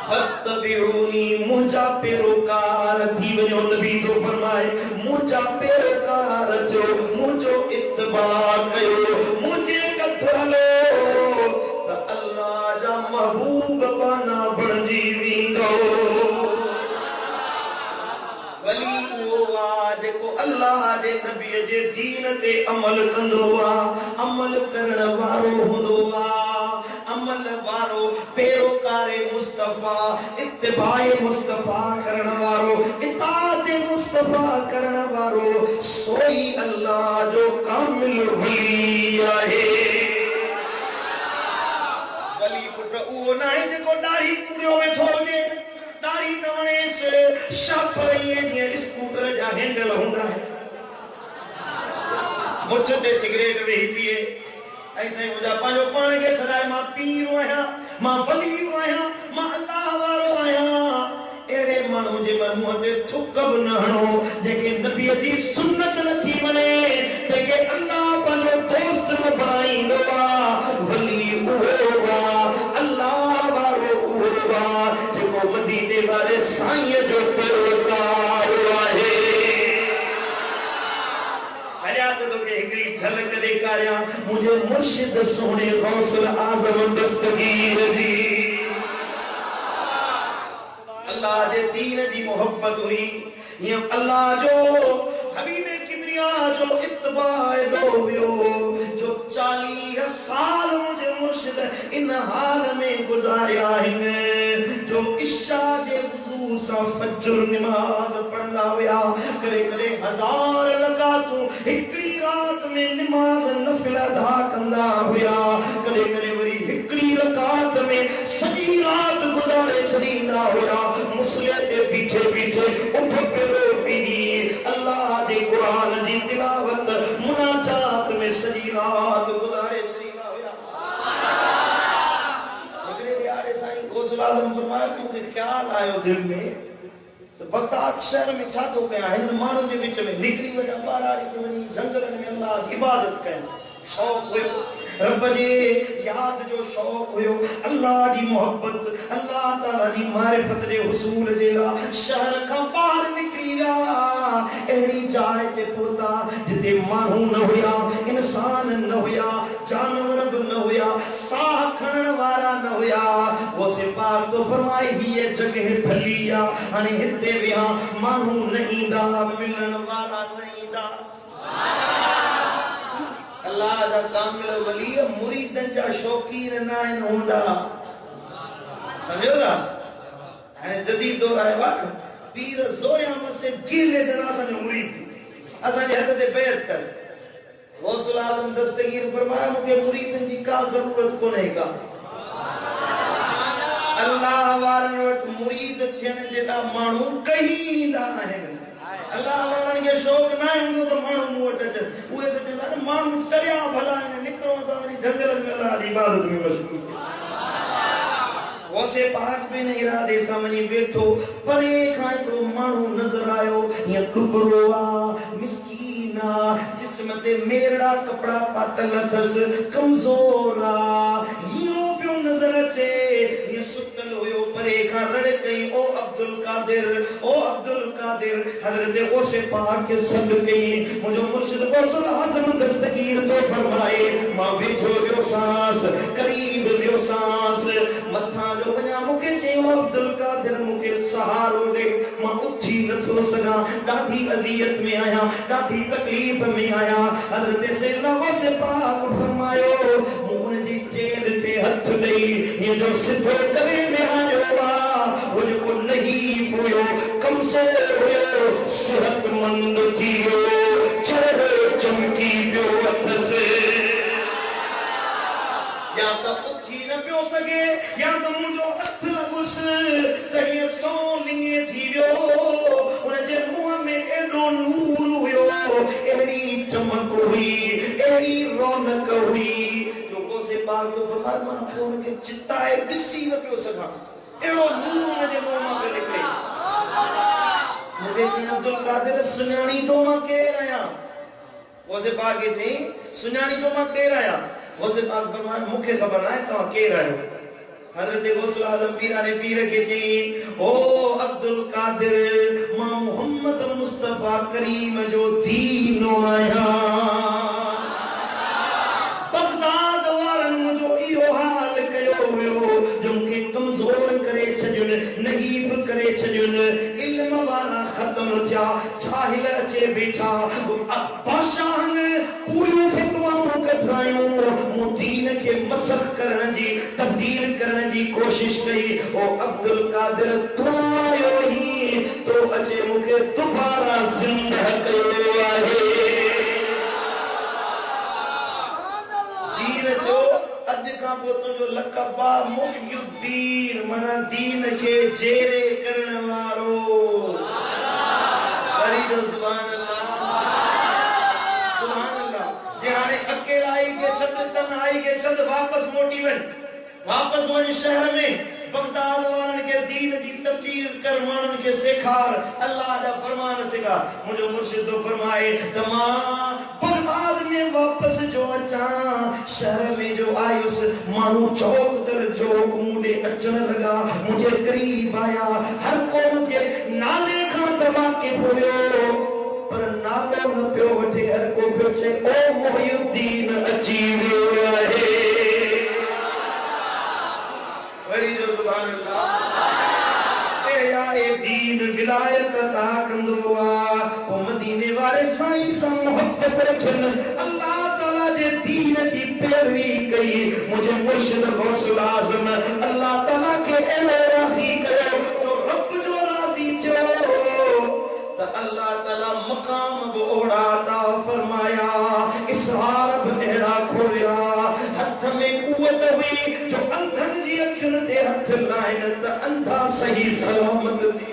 A: फतबिऊनी मुझा पेरोकार थी वञो नबी तो फरमाए मुझा पेरोकार जो मुझो इत्तबा कयो मुझे कठ हलो त अल्लाह जा महबूब बाना बणजी वेंदो वली वो जेको अल्लाह जे नबी जे दीन ते अमल कंदो अमल करण वारो हूंदो अमल वारो पेरोकारे मुस्तफा इत्तिबाए मुस्तफा करण वारो इताअत मुस्तफा करण वारो सोई अल्लाह जो कामिल वली आहे वली पुट उहो नाहे जेको दाढ़ी कुड़ियो वेठो हुजे दाढ़ी न वणे से शप ये स्कूटर जा हैंडल होंदा है मुठ ते सिगरेट वेही पिए ऐसे मुझा पांजो पाण के सदाए मां पीर आया मां वली आया मां अल्लाह वारो आया एड़े मानू जे मुंह ते थुक न हणो जेके नबी जी सुन्नत न थी वने जेके अल्लाह पांजो दोस्त न बनाईंदो वली उहो अल्लाह वारो उहो जेको मदीने वाले साईं जो पेरोकार आहे हयात तो के हिकड़ी झलक ॾेखारियां मुझे मुर्शिद सोने गौसल आज़म दस्तगीर जी अल्लाह जे दीन जी मोहब्बत हुई ये अल्लाह जो हबीब किबरिया जो इत्तबा दो जो 40 साल मुझे मुर्शिद इन हाल में गुजारिया है जो इशा जे वजू सा फजर नमाज पढ़ करे करे 1000 रकातूं हिकड़ी रात में नमाज नफिल अदा कंदा हुया करे करे वरी हिकड़ी रकात में सॼी रात गुजारे छॾींदा हुया मुसले ते बीठे बीठे उठ पियो पी अल्लाह दे कुरान दी तिलावत मुनाजात में सॼी रात गुजारे छॾींदा हुया हिकड़े ॾियारे साईं गौसुल आज़म फरमायो मूंखे ख्याल आयो दिल में तो बगदाद शहर में छा थो कयां हिन माण्हुनि जे विच में निकिरी वञा ॿाराड़ी ते वञी झंगलनि में अल्लाह जी इबादत कयां शौक़ हुयो रब जे याद जो शौक़ हुयो अल्लाह जी मोहब्बत अल्लाह ताला जी मारिफत जे हुसूल जे लाइ शहर खां ॿाहिरि निकिरी विया अहिड़ी जाइ ते पहुता जिते माण्हू न हुया इंसान न हुया जानवर बि न हुया साह खणण वारा न हुया वो सिपाह तो फरमाए हीअ जगह भली आहे हाणे हिते विया माण्हू न ईंदा मिलण वारा न ईंदा अल्लाह दा कामिल वली मुरीदन जा शौकीन न आहिनि हूंदा समझो था हाणे जदीद दौर आयो आहे पीर ज़ोरिया मसे गीले जना असांजो मुरीद असांजे हथ ते बैत कर गौसुल आज़म दस्तगीर फरमाया मूंखे मुरीदन जी का ज़रूरत कोन्हे का अल्लाह वारनि वटि मुरीद थियण जे लाइ माण्हू कहीं ईंदा आहिनि अल्लाह वारनि खे शौक़ न हूंदो त माण्हू मूं वटि अचनि उहे त चवंदा आहिनि माण्हू टरिया भला आहिनि निकिरो था वञी झंगलनि में अल्लाह जी इबादत में मशगूल गौसे पाक में न इरादे सां वञी वेठो परे खां हिकिड़ो माण्हू नज़र आयो हीअं डुबरो आहे मिस्कीन आहे जिस्म ते मेरड़ा कपिड़ा पातल अथसि कमज़ोर आहे हीअं पियो नज़र अचे हीअं सुतल हुयो परे खां रड़ कई ओ अब्दुल कादिर हज़रत गौसे पाक के सॾु कई मुंहिंजो मुर्शिद गौसुल आज़म दस्तगीर तो फरमाए मां वेठो वियो सांस करीब वियो सांस मथां जो वञा मूंखे चयो अब्दुल कादिर मूंखे सहारो ॾे मां उथी नथो सघां ॾाढी अज़ियत में आहियां ॾाढी तकलीफ़ में आहियां हज़रत सैयदना गौसे पाक फरमायो मूं उनजी जेल ते हथ ॾेई हीअं जो सिधो करे में आयो आहे वो जेको नहीं हुयो कमज़ोर हुयो सेहतमंद थी वियो चेहरो चमकी पियो अथसि या त उथी न पियो सघे या त मुंहिंजो हथ लॻुसि त हीअं सौ लिंगे थी वियो उनजे मुंहं में एॾो नूर हुयो अहिड़ी चमक हुई अहिड़ी रौनक हुई जो गौसे पाक जो फरमायो मां उनखे चिताए ॾिसी न पियो सघां एड़ो नूर उनजे मुंह मां पियो निकिरे मूंखे चई अब्दुल कादिर सुञाणी तो मां केरु आहियां गौसे पाक खे चई सुञाणी तो मां केरु आहियां गौसे पाक फरमायो मूंखे ख़बर नाहे तव्हां केरु आहियो हज़रत गौसुल आज़म पीराने पीर खे चई ओ अब्दुल कादिर मां मोहम्मद मुस्तफा करीम जो दीनो आहियां बगदाद वारनि मुंहिंजो इहो हाल कयो हुयो जो मूंखे कमज़ोर करे छॾियुनि नहीब करे छॾियुनि इल्म वारा ख़त्म थिया छाहिल अचे बीठा बादशाहनि पूरियूं फितवाऊं कढायूं मूं दीन खे मसख़ करण जी तब्दील करण जी कोशिश कई ओ अब्दुल कादिर तू आयो ही तो अचे मूंखे दोबारा ज़िंदा कयो आहे दीन जो अज का पोतो जो लक़ब मुहियुद्दीन माना दीन के जेरे करण वारो सुभान अल्लाह जे हाने अकेला आई के छत तन आई के छत वापस मोटी वन शहर में बगदाद वारनि के दीन जी तब्दील कर मानन के सेखार अल्लाह दा फरमान सिखा मुझे मुर्शिद तो फरमाए तमाम बगदाद में वापस जो अचा शहर में जो आयुस मानू चौक दर चौक मुझे अचन लगा मुझे करीब आया हर कौम के नाले खां तबा के हुयो पर नालो न पियो वठे हर को पियो चे ओ मोहियुद्दीन अची वियो आहे वरी जो सुभान अल्लाह ए दीन विलायत अता कंदो आ ओ मदीने वाले साईं सां मोहब्बत रखन अल्लाह ताला जे दीन जी पैरवी कई मुझे मुर्शिद गौसुल आज़म अल्लाह ताला के एलो राज़ी कयो तो रब जो राज़ी थियो त अल्लाह ताला लाइन त अंधा सही सलामत थी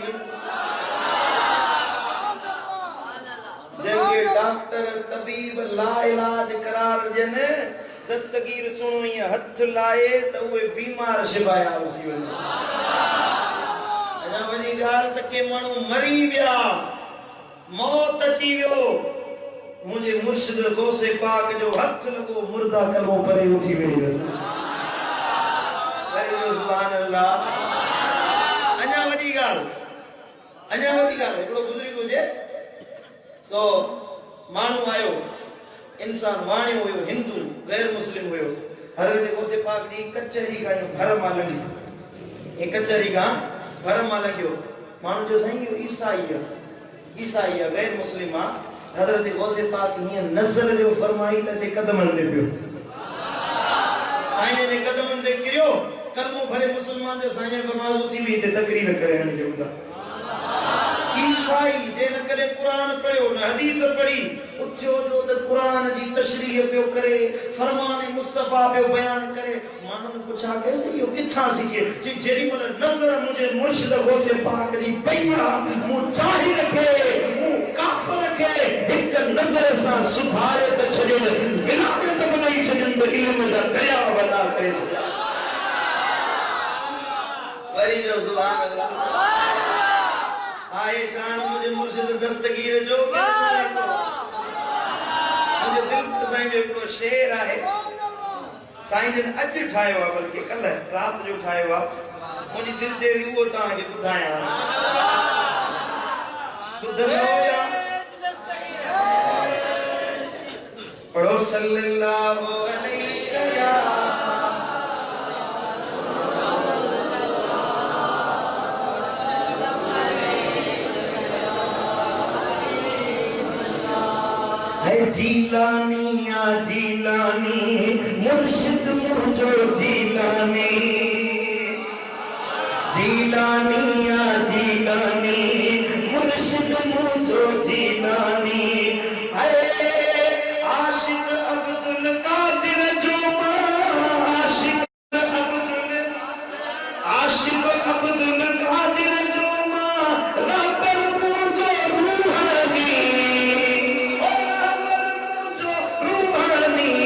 A: जंगे डॉक्टर तबीब ला इलाज करार जन दस्तगीर सुनो ये हथ लाए तो वे बीमार शिवाया थी वने अना वनी गाल त के मानू मरी गया मौत अची वियो मुझे मुर्शिद गौसे पाक जो हथ लगो मुर्दा कलमो परे उठी वेई सुभान अल्लाह अना वडी गाल एकड़ो गुजरी हुजे सो मानू आयो इंसान वाणी हुयो हिंदू गैर मुस्लिम हुयो हजरत गौसे पाक दी कचहरी का घर मा लगी एक कचहरी का घर मा लगियो मानू जो सही ईसाई गैर मुस्लिम हजरत गौसे पाक हिय नजर जो फरमाई ते कदमन दे पियो साईं ने कदमन दे किरियो कलमो भरे मुसलमान दे साईं फरमायो थी भी ते तकरीर करन जोगा ईसाई जे न करे कुरान पढ़ियो न हदीस पढ़ी उठियो जो त कुरान जी तशरीह पियो करे फरमान मुस्तफा पियो बयान करे मानन पुछा कैसे यो किथा सीखे जे जेडी मन नजर मुझे मुर्शिद गौसे पाक दी पईया मु चाहि रखे मु काफर रखे एक नजर सा सुभारे त छडे विलायत बनाई छडन द इल्म दा दया बना करे वरी जो सुभान अल्लाह आए शान मुझे मुर्शिद दस्तगीर जो मुझे दिल साईं जो एकड़ो शेर है साईं जन अज ठायो बल्कि कल रात जो ठायो मुझी दिल जे वो ता के बुधाया बुधलो या पढ़ो सल्लल्लाहु अलैहि या जीलानिया जीलानी मुर्शिद मुझो जीलानी जीलानिया जीलानी मुर्शिद मुझो जीलानी है आशिक अब्दुल कादिर जो आशिक अब्दुल कादिर जो रब्बल मुझो रूहानी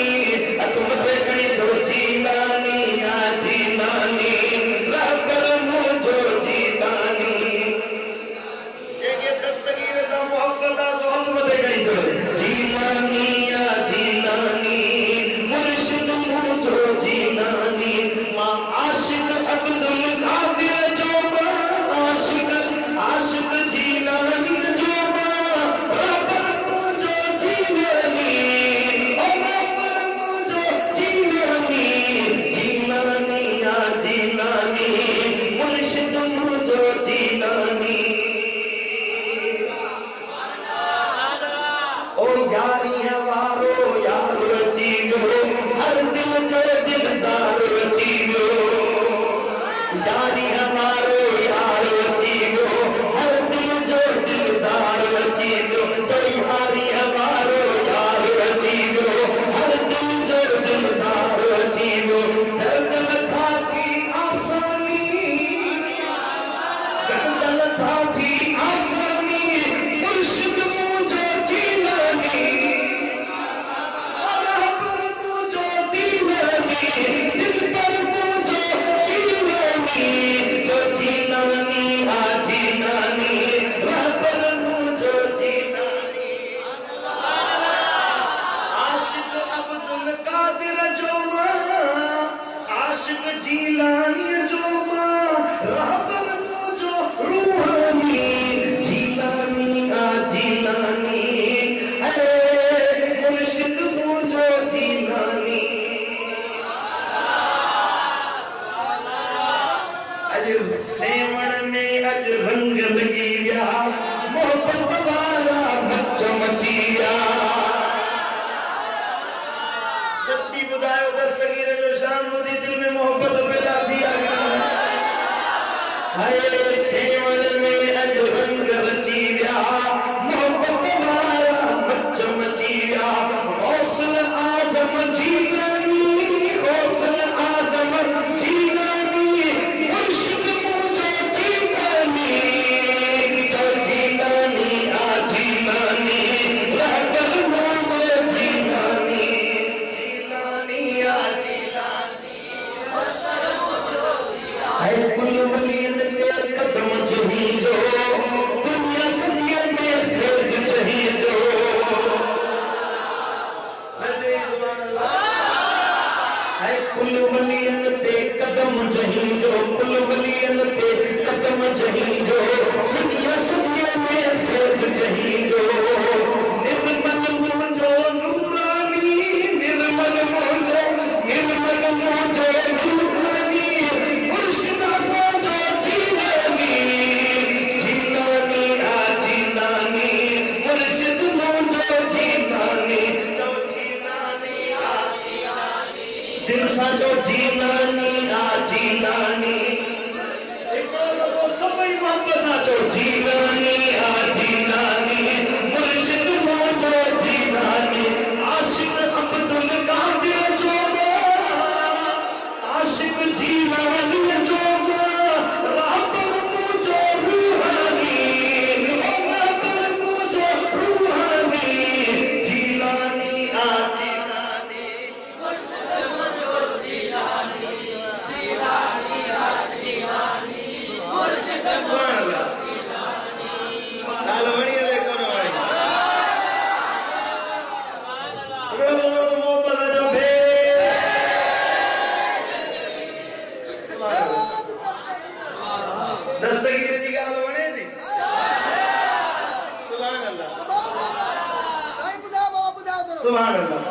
A: सुभान अल्लाह।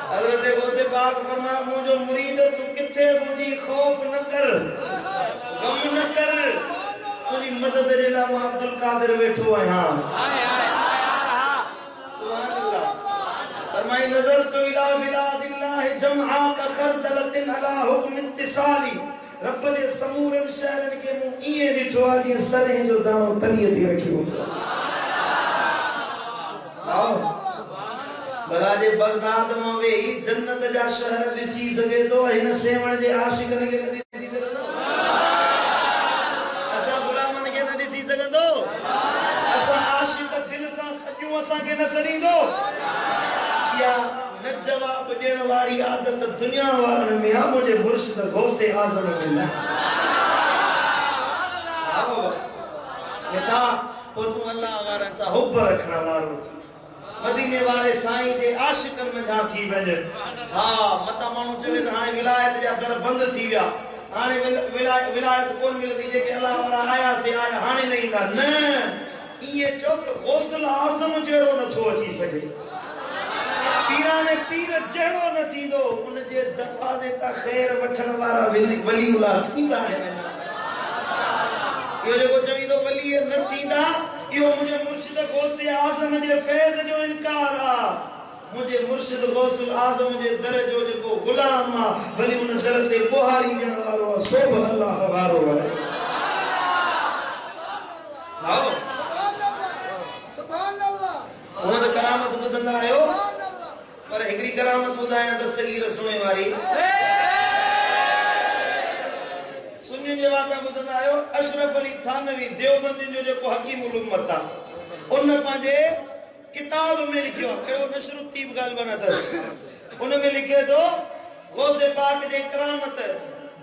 A: हजरत गौसे पाक फरमाया मुझो मुरीद तू किथे मुझी खौफ न कर गम न कर तुझी मदद जे ला मैं अब्दुल कादिर बैठो आया। सुभान अल्लाह। फरमाई नजर तो इला बिलादिल्लाह जमआ का खरदलतिन अला हुक्म इत्तिसाली रब ने समूरन शहरन के मुंह इए डिठो आली सरे जो दानो तनिए दी रखियो। आओ बराजे बगदाद में वे जन्नत जा शहर दिसी सके तो इन सेवण जे आशिकन के न दिसी सके असा गुलामन के न दिसी सकंदो असा आशिक दिल सा सजू असा के न सरींदो या न जवाब देण वाली आदत दुनिया वारन में आ मुझे मुर्शिद गौसे आजम मिला। आओ नेता को तू अल्लाह वारन सा हुब रखना वारो मदीने वाले साईं जे आशिकन में जा थी वने। हां मता मानू चवे त हाने विलायत जा दर बंद थी विया हाने विलायत कोन मिलदी जे के अल्लाह वाला आया से आया हाने नहीं दा न ये चो के गौसल आजम जेड़ो न थो अची सके पीरा ने पीर जेड़ो न थींदो उन जे दरवाजे ता खैर वठण वाला वलीउल्लाह थींदा है। यो जो चवी तो वली न थींदा यो मुझे मुर्शिद गौसे आजम जे फैज जो इनकार आ मुझे मुर्शिद गौसुल आजम जे दर जो जो गुलाम आ भली उन दर ते बुहारी जण वालो सोभ अल्लाह वारो है। आओ सुभान अल्लाह उन करामत बुधंदा आयो पर एकड़ी करामत बुधाया दस्तगीर सुने वाली सुन्नी जे वाता बुधंदा आयो अशरफ अली थानवी देवबंदी जो को हकीम उल उम्मत उन पांजे किताब में लिखियो केड़ो नशरुतीब गाल बना था उन में लिखे तो गौसे पाक जे करामत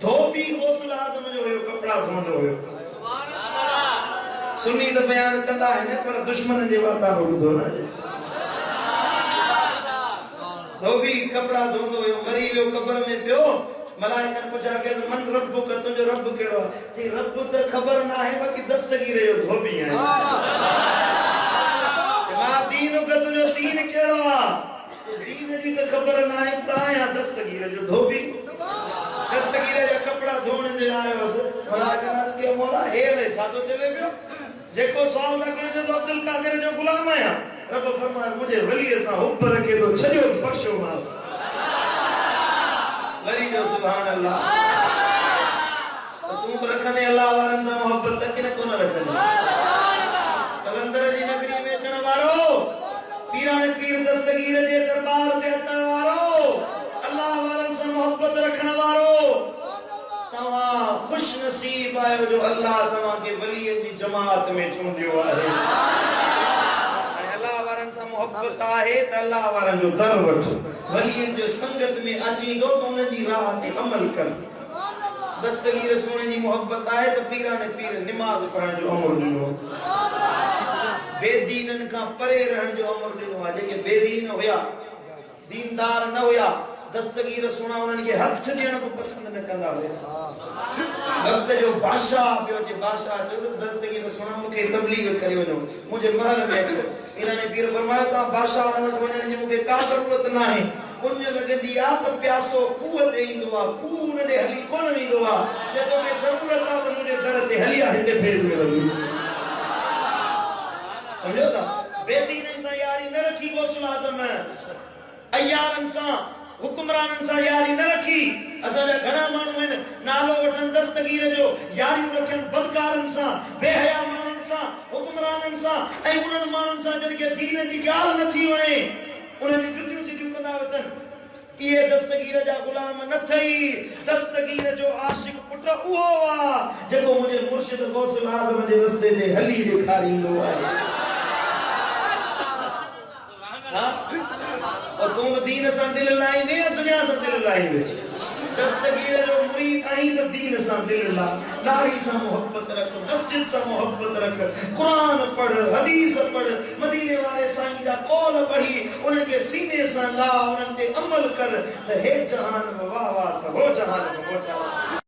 A: धोबी गौसुल आजम जो हो कपड़ा धोंदो हो सुभान अल्लाह सुन्नी तो बयान कंदा है ने पर दुश्मन जे वाता बुधो ना धोबी कपड़ा धोंदो हो मरी वियो कब्र में पियो मलाइकन पूछा के मन रब्बु का तुझो रब केड़ो जी रब तो खबर ना है बाकी दस्तगीर जो धोबी है मां दीन का तुझो दीन केड़ो दीन जी तो खबर ना है प्राया दस्तगीर जो धोबी दस्तगीर जा कपड़ा धोने जे आयो मलाइकन के मौला हेले छा तो चवे पियो जेको सवाल दा करे जो अब्दुल कादिर जो गुलाम आया रब फरमाए मुझे वली सा हुब रखे तो छजो बख्शो मास वली जो सुभान अल्लाह तो तुम रखने अल्लाह वारन सा मोहब्बत तक ने कोन रखने कलंदर जी नगरी में चण वारो पीरा ने पीर दस्तगीर जे दरबार ते अचण वारो अल्लाह वारन सा मोहब्बत रखण वारो तवा खुश नसीब आयो जो अल्लाह तवा के वली जी जमात में चूंडियो आहे अल्लाह वारन सा मोहब्बत आहे त अल्लाह वारन जो दर वठ वली जो संगत में अची दो तो उन जी राह ते अमल कर दस्तगीर सोने जी मोहब्बत आहे त पीरा ने पीर नमाज पढ़ण जो अमर दिनो बेदीनन का परे रहण जो अमर दिनो आहे जे बेदीन होया दीनदार न होया दस्तगीर सुना उनन के हथ छडेण को पसंद न कंदा हुआ वक्त जो बादशाह पियो जे बादशाह जो दस्तगीर सुना मुके तबलीग करियो जो मुझे महल में अचो इन्होंने पीर फरमाया ता बादशाह वट वणन जी मुके का जरूरत ना है उन लगंदी आ तो प्यासो खूह ते इंदो आ खूह ने हली कोन इंदो आ जे तो के जरूरत आ तो मुझे दर ते हलिया हिंदे फेज में लगी समझो ता बेदीनन सा यारी न रखी गौसुल आजम अयारन सा हुक्मरानन सा यारी न रखी असा जा घणा मानू हैं नालो वठन दस्तगीर जो यारी रखन बदकारन सा बेहया मानन सा हुक्मरानन सा ए उनन मानन सा जन के दीन जी गाल न थी वणे उनन जुतियूं सिटियूं कंदा वतन ये दस्तगीर जा गुलाम न थई दस्तगीर जो आशिक पुट उहो वा जेको मुझे मुर्शिद गौसुल आजम जे रस्ते ते हली ॾेखारींदो आहे हां और तुम दीन सा दिल लाइंदे या दुनिया सा दिल लाइंदे दस्तगीर जो मुरीद आई तो दीन सा दिल ला नारी सा मोहब्बत रख मस्जिद सा मोहब्बत रख कुरान पढ़ हदीस पढ़ मदीने वाले साईं जा कौल पढ़ी उनके सीने सा ला उनते अमल कर त हे जहान वाह वाह त हो जहान